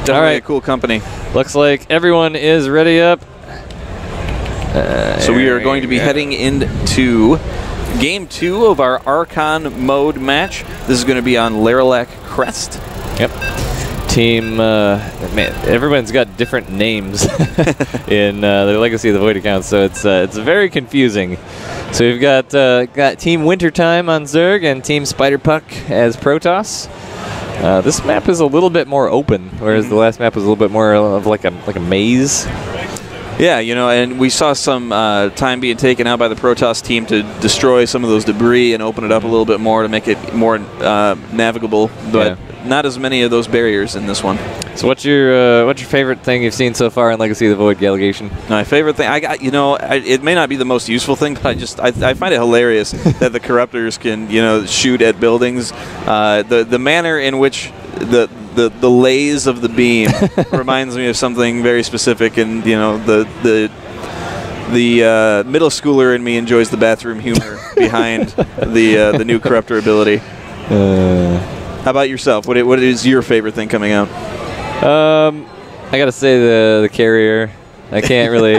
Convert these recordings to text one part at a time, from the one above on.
Definitely All right. a cool company. Looks like everyone is ready up. So we are going to be heading into Game 2 of our Archon mode match. This is going to be on Laralac Crest. Yep. Team, man, everyone's got different names in their Legacy of the Void accounts, so it's very confusing. So we've got Team Wintertime on Zerg and Team Spider-Puck as Protoss. This map is a little bit more open, whereas the last map was a little bit more of like a maze. Yeah, you know, and we saw some time being taken out by the Protoss team to destroy some of those debris and open it up a little bit more to make it more navigable, but not as many of those barriers in this one. So what's your favorite thing you've seen so far in Legacy of the Void Gallegation? My favorite thing, it may not be the most useful thing, but I find it hilarious that the Corruptors can, shoot at buildings. The manner in which the lays of the beam reminds me of something very specific, and the middle schooler in me enjoys the bathroom humor behind the new Corruptor ability. How about yourself? What is your favorite thing coming out? I gotta say the carrier. I can't really.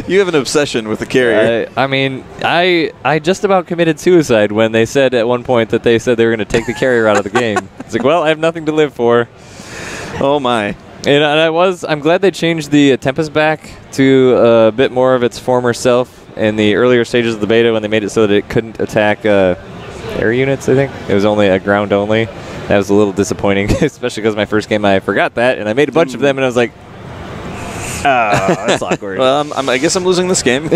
you have an obsession with the carrier. I mean, I just about committed suicide when they said at one point that they said they were going to take the carrier out of the game. It's like, well, I have nothing to live for. Oh my! And I'm glad they changed the Tempest back to a bit more of its former self in the earlier stages of the beta when they made it so that it couldn't attack air units. I think it was only a ground only. That was a little disappointing, especially because my first game I forgot that, and I made a bunch of them, and I was like, that's awkward. Well, I guess I'm losing this game.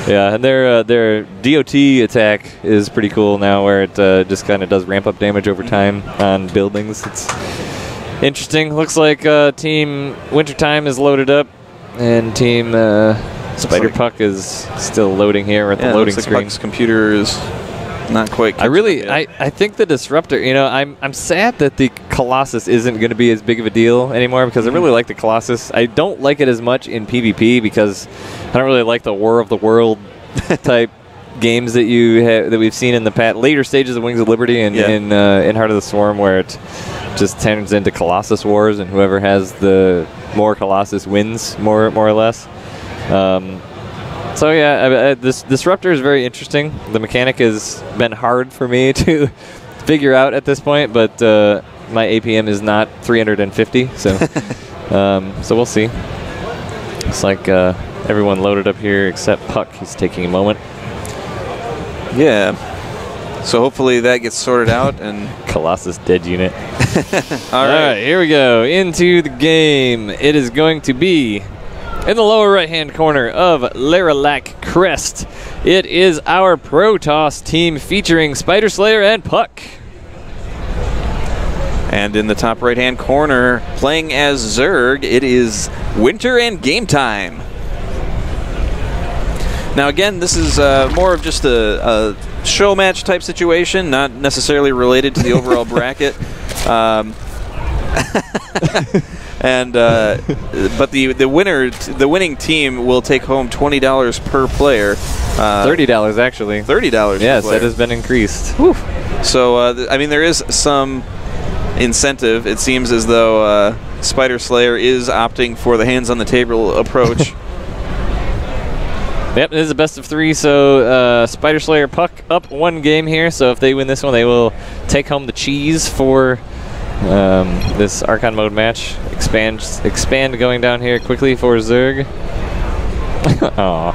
Yeah, and their DOT attack is pretty cool now, where it just kind of does ramp up damage over time on buildings. It's interesting. Looks like Team Wintertime is loaded up, and Team Spider-Puck is still loading here at the loading screen. Puck's computer is not quite. I think the Disruptor. I'm sad that the Colossus isn't going to be as big of a deal anymore, because I really like the Colossus. I don't like it as much in PvP because I don't really like the War of the World type games that we've seen in the later stages of Wings of Liberty and in Heart of the Swarm, where it just turns into Colossus wars, and whoever has the more Colossus wins, more or less. So yeah, this Disruptor is very interesting. The mechanic has been hard for me to figure out at this point, but my APM is not 350, so so we'll see. It's like everyone loaded up here except Puck. He's taking a moment. Yeah. So hopefully that gets sorted out and Colossus dead unit. All right, here we go into the game. It is going to be in the lower right-hand corner of Laralac Crest. It is our Protoss team featuring Spider Slayer and Puck. And in the top right-hand corner, playing as Zerg, it is Winter and Game Time. Now again, this is more of just a show match type situation, not necessarily related to the overall bracket. But the winning team will take home $20 per player. $30 actually. $30. Yes, that has been increased. Whew. So I mean, there is some incentive. It seems as though Spider Slayer is opting for the hands on the table approach. Yep, it is a best of 3, so Spider Slayer Puck up 1 game here, so if they win this one, they will take home the cheese for this Archon mode match. Expand going down here quickly for Zerg. Aww.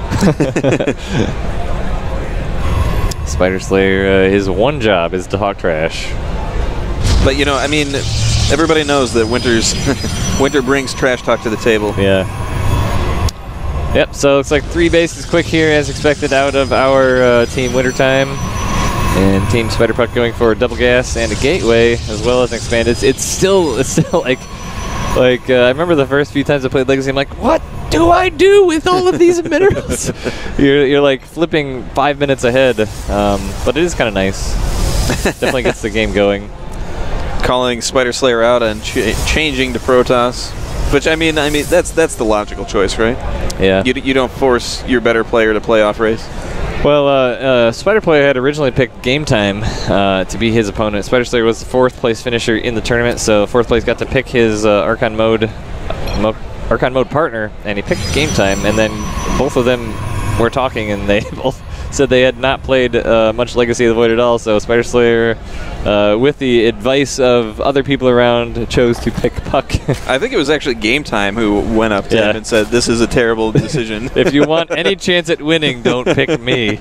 Spider Slayer, his one job is to talk trash. But I mean, everybody knows that Winter brings trash talk to the table. Yeah. Yep, so looks like 3 bases quick here as expected out of our Team Wintertime. And Team Spider-Puck going for a double gas and a gateway as well as an expand. It's still like I remember the first few times I played Legacy, I'm like, what do I do with all of these minerals? you're like flipping 5 minutes ahead, but it is kind of nice. Definitely gets the game going. Calling Spider Slayer out and changing to Protoss. Which I mean that's the logical choice, right? Yeah. You don't force your better player to play off race. Well, Spider Player had originally picked Game Time to be his opponent. Spider Slayer was the 4th place finisher in the tournament, so 4th place got to pick his Archon mode partner, and he picked Game Time, and then both of them were talking, and they both said they had not played much Legacy of the Void at all, so Spider Slayer, with the advice of other people around, chose to pick Puck. I think it was actually Game Time who went up to him and said, "This is a terrible decision. If you want any chance at winning, don't pick me."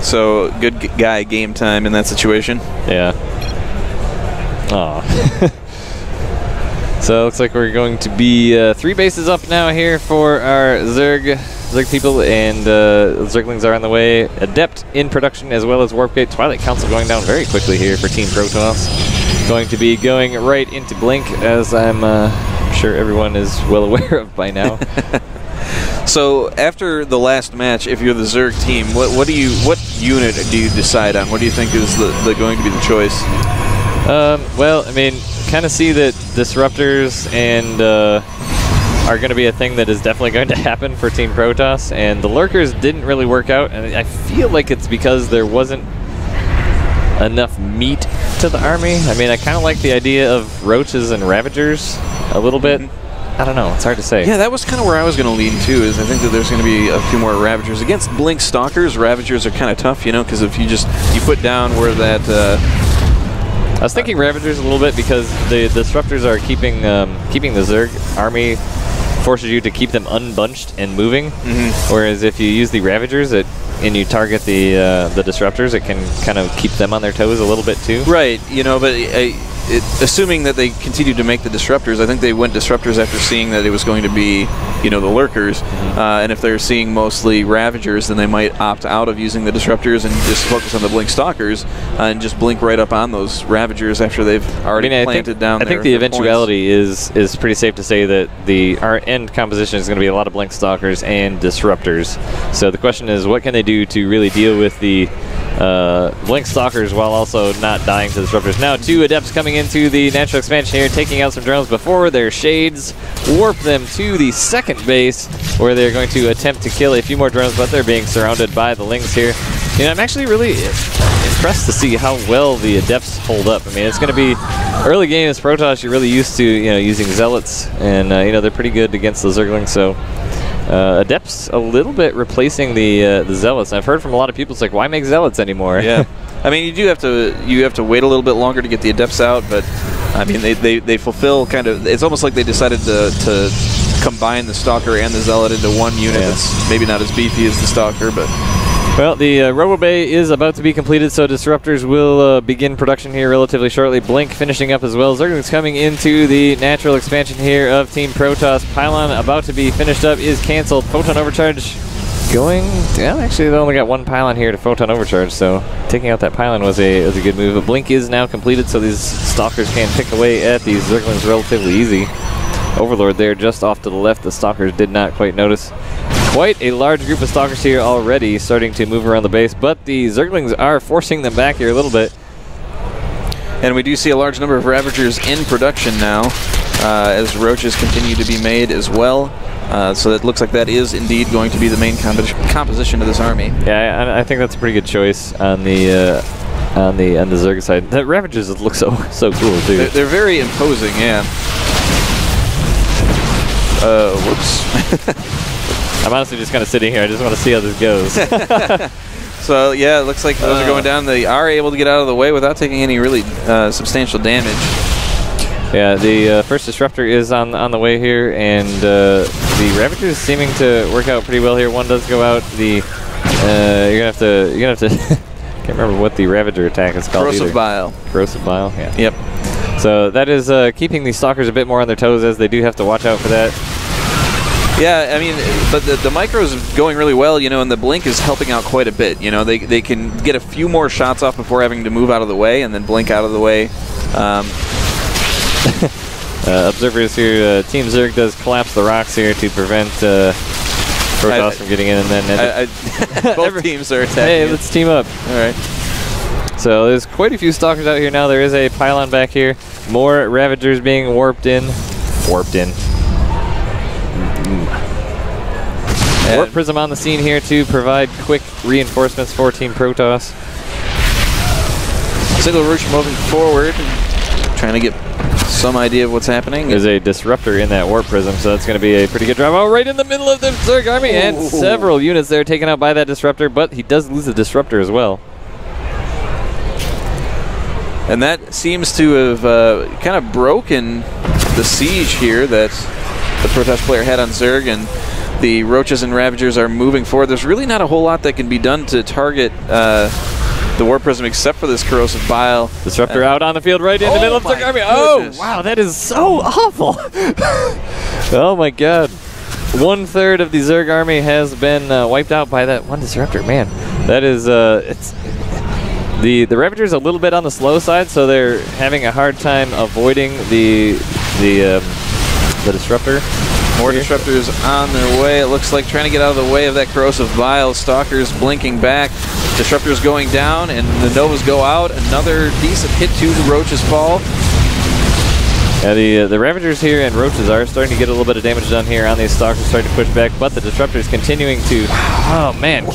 So, good guy Game Time in that situation. Yeah. Aw. So, it looks like we're going to be 3 bases up now here for our Zerg people, and Zerglings are on the way. Adept in production, as well as Warp Gate. Twilight Council going down very quickly here for Team Protoss. Going to be going right into Blink, as I'm sure everyone is well aware of by now. So after the last match, if you're the Zerg team, what unit do you decide on? What do you think is going to be the choice? Well, I mean, kind of see that disruptors and are going to be a thing that is definitely going to happen for Team Protoss, and the lurkers didn't really work out, and I feel like it's because there wasn't enough meat to the army. I mean, I kind of like the idea of roaches and ravagers a little bit. I don't know, it's hard to say. Yeah, that was kind of where I was going to lean too, is I think that there's going to be a few more ravagers. Against Blink Stalkers, ravagers are kind of tough, you know, because if you put down where that I was thinking Ravagers a little bit because the disruptors are keeping the Zerg army, forces you to keep them unbunched and moving. Whereas if you use the Ravagers and you target the disruptors, it can kind of keep them on their toes a little bit too. Right, you know, but assuming that they continued to make the disruptors, I think they went disruptors after seeing that it was going to be, you know, the lurkers. And if they're seeing mostly Ravagers, then they might opt out of using the disruptors and just focus on the Blink Stalkers and just blink right up on those Ravagers after they've already planted down. I think the eventuality is pretty safe to say that our end composition is going to be a lot of Blink Stalkers and disruptors. So the question is, what can they do to really deal with the Blink Stalkers while also not dying to disruptors? Now 2 Adepts coming into the natural expansion here, taking out some drones before their shades warp them to the 2nd base, where they're going to attempt to kill a few more drones, but they're being surrounded by the Lings here. You know, I'm actually really impressed to see how well the Adepts hold up. I mean, it's going to be early game as Protoss. You're really used to, you know, using Zealots, and you know, they're pretty good against the Zerglings. So Adepts a little bit replacing the Zealots. And I've heard from a lot of people, it's like, why make Zealots anymore? Yeah. I mean, you have to wait a little bit longer to get the Adepts out, but I mean, they fulfill kind of. It's almost like they decided to combine the Stalker and the Zealot into one unit that's maybe not as beefy as the Stalker, but. Well, the Robo Bay is about to be completed, so Disruptors will begin production here relatively shortly. Blink finishing up as well. Zerglings coming into the natural expansion here of Team Protoss. Pylon about to be finished up is canceled. Photon Overcharge going down. Actually, they only got 1 Pylon here to Photon Overcharge, so taking out that Pylon was a good move. But Blink is now completed, so these Stalkers can pick away at these Zerglings relatively easy. Overlord there just off to the left. The Stalkers did not quite notice. Quite a large group of Stalkers here already starting to move around the base, but the Zerglings are forcing them back here a little bit. And we do see a large number of Ravagers in production now, as roaches continue to be made as well. So it looks like that is indeed going to be the main composition of this army. Yeah, I think that's a pretty good choice on the Zerg side. The Ravagers look so cool too. They're very imposing, yeah. Whoops. I'm honestly just kind of sitting here. I just want to see how this goes. So yeah, it looks like those are going down. They are able to get out of the way without taking any really substantial damage. Yeah, the first Disruptor is on the way here, and the Ravagers seeming to work out pretty well here. One does go out. You're gonna have to. Can't remember what the Ravager attack is called. Corrosive Bile. Corrosive Bile. Yeah. Yep. So that is keeping the Stalkers a bit more on their toes, as they do have to watch out for that. Yeah, I mean, but the micros are going really well, you know, and the Blink is helping out quite a bit. You know, they can get a few more shots off before having to move out of the way, and then Blink out of the way. Observers here, Team Zerg does collapse the rocks here to prevent Protoss from getting in, and then both teams are attacking. Hey, let's team up. All right. So there's quite a few Stalkers out here now. There is a Pylon back here. More Ravagers being warped in. Warp Prism on the scene here to provide quick reinforcements for Team Protoss. Single Roach moving forward, trying to get some idea of what's happening. There's a Disruptor in that Warp Prism, so that's going to be a pretty good drive. Oh, right in the middle of the Zerg army, and several units there taken out by that Disruptor, but he does lose the Disruptor as well. And that seems to have kind of broken the siege here that the Protoss player had on Zerg, and the Roaches and Ravagers are moving forward. There's really not a whole lot that can be done to target the Warp Prism except for this Corrosive Bile. Disruptor out on the field right in the middle of the Zerg army. Oh, wow, that is so awful. Oh, my God. 1/3 of the Zerg army has been wiped out by that one Disruptor. Man, that is, it's... The Ravager's a little bit on the slow side, so they're having a hard time avoiding the Disruptor. More Disruptors on their way. It looks like trying to get out of the way of that Corrosive Bile. Stalkers blinking back. Disruptors going down, and the Novas go out. Another decent hit to the Roaches fall. Yeah, the Ravagers here and Roaches are starting to get a little bit of damage done here on these Stalkers, starting to push back, but the Disruptors continuing to, oh man,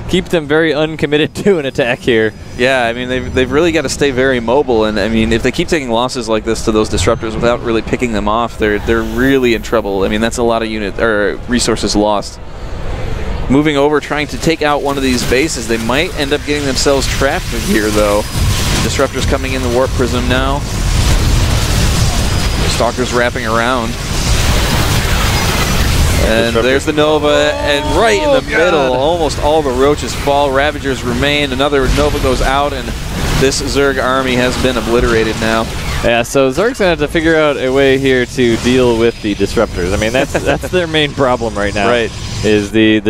keep them very uncommitted to an attack here. Yeah, I mean, they've really got to stay very mobile, and I mean, if they keep taking losses like this to those Disruptors without really picking them off, they're really in trouble. I mean, that's a lot of resources lost. Moving over, trying to take out one of these bases. They might end up getting themselves trapped here, though. Disruptors coming in the Warp Prism now. Stalkers wrapping around. And there's the Nova, and right in the middle, almost all the Roaches fall. Ravagers remain. Another Nova goes out, and this Zerg army has been obliterated now. Yeah, so Zerg's gonna have to figure out a way here to deal with the Disruptors. I mean, that's their main problem right now. Right. Is the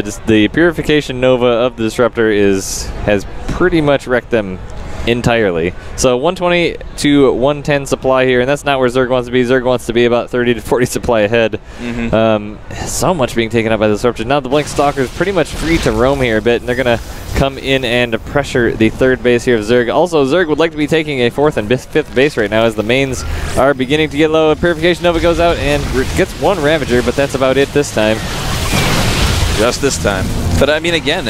Purification Nova of the Disruptor has pretty much wrecked them entirely. So 120 to 110 supply here, and that's not where Zerg wants to be. Zerg wants to be about 30 to 40 supply ahead. So much being taken up by the Disruptors. Now the Blink Stalker's pretty much free to roam here a bit, and they're going to come in and pressure the third base here of Zerg. Also, Zerg would like to be taking a fourth and fifth base right now as the mains are beginning to get low. Purification Nova goes out and gets one Ravager, but that's about it this time. Just this time. But I mean, again,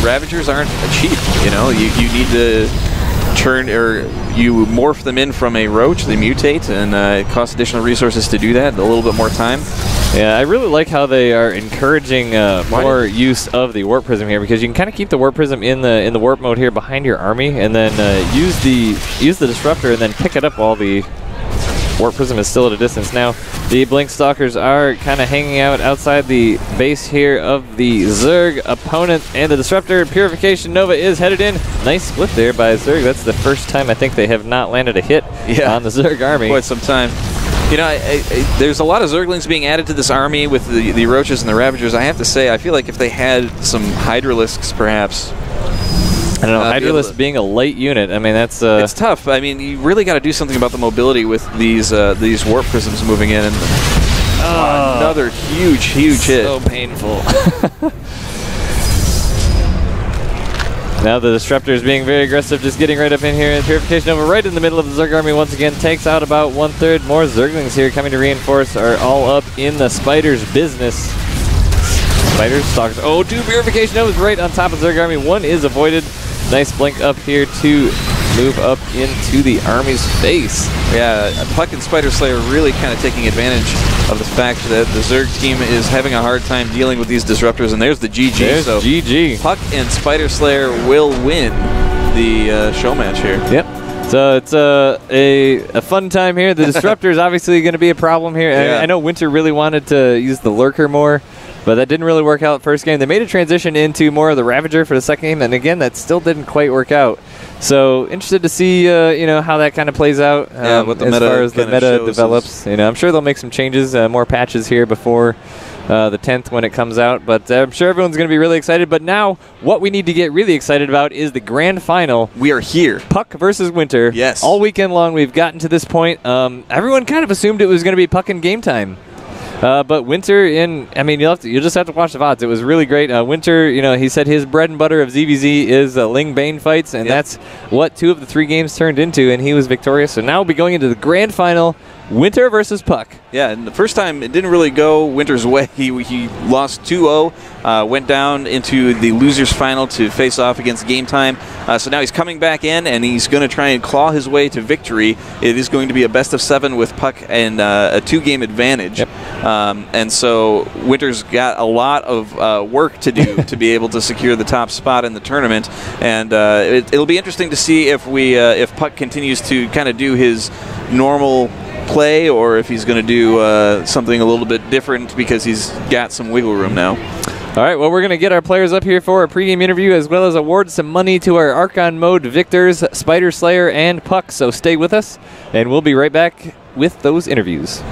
Ravagers aren't cheap. You know, you need to turn, or you morph them in from a Roach, they mutate, and it costs additional resources to do that, a little bit more time. Yeah, I really like how they are encouraging more use of the Warp Prism here, because you can kind of keep the Warp Prism in the warp mode here behind your army, and then use the Disruptor, and then pick it up while the Warp Prism is still at a distance. Now, the Blink Stalkers are kind of hanging out outside the base here of the Zerg opponent, and the Disruptor Purification Nova is headed in. Nice split there by Zerg. That's the first time I think they have not landed a hit on the Zerg army. Quite some time. You know, there's a lot of Zerglings being added to this army with the Roaches and the Ravagers. I have to say, I feel like if they had some Hydralisks, perhaps. I don't know, Hydralisk being a light unit, I mean, that's... it's tough. I mean, you really got to do something about the mobility with these Warp Prisms moving in. And another huge hit. So painful. Now the Disruptor is being very aggressive, just getting right up in here. And Purification Nova right in the middle of the Zerg army once again takes out about 1/3. More Zerglings here coming to reinforce are all up in the Spider's business. Spiders, Stalkers. Oh, 2 Purification Novas right on top of the Zerg army. One is avoided. Nice blink up here to move up into the army's face. Yeah, Puck and Spider Slayer really kind of taking advantage of the fact that the Zerg team is having a hard time dealing with these Disruptors, and there's the GG. There's GG. Puck and Spider Slayer will win the show match here. Yep. So it's a fun time here. The Disruptor is obviously going to be a problem here. Yeah. I know Winter really wanted to use the Lurker more, but that didn't really work out first game. They made a transition into more of the Ravager for the second game, and again, that still didn't quite work out. So interested to see, you know, how that kind of plays out what the as meta far as the meta develops. You know, I'm sure they'll make some changes, more patches here before the 10th when it comes out. But I'm sure everyone's going to be really excited. But now, what we need to get really excited about is the grand final. We are here. Puck versus Winter. Yes. All weekend long, we've gotten to this point. Everyone kind of assumed it was going to be Puck and Game Time. But Winter, you'll just have to watch the VODs. It was really great. Winter, he said his bread and butter of ZVZ is Ling Bane fights, and that's what 2 of the 3 games turned into, and he was victorious. So now we'll be going into the grand final, Winter versus Puck. Yeah, and the first time it didn't really go Winter's way. He lost 2-0, went down into the losers final to face off against Game Time. So now he's coming back in, and he's going to try and claw his way to victory. It is going to be a best of 7 with Puck and a 2-game advantage. Yep. And so Winter's got a lot of work to do to be able to secure the top spot in the tournament. And it'll be interesting to see if Puck continues to kind of do his normal play, or if he's going to do something a little bit different because he's got some wiggle room now. All right, well, we're going to get our players up here for a pregame interview, as well as award some money to our Archon mode victors, Spider Slayer and Puck. So stay with us, and we'll be right back with those interviews.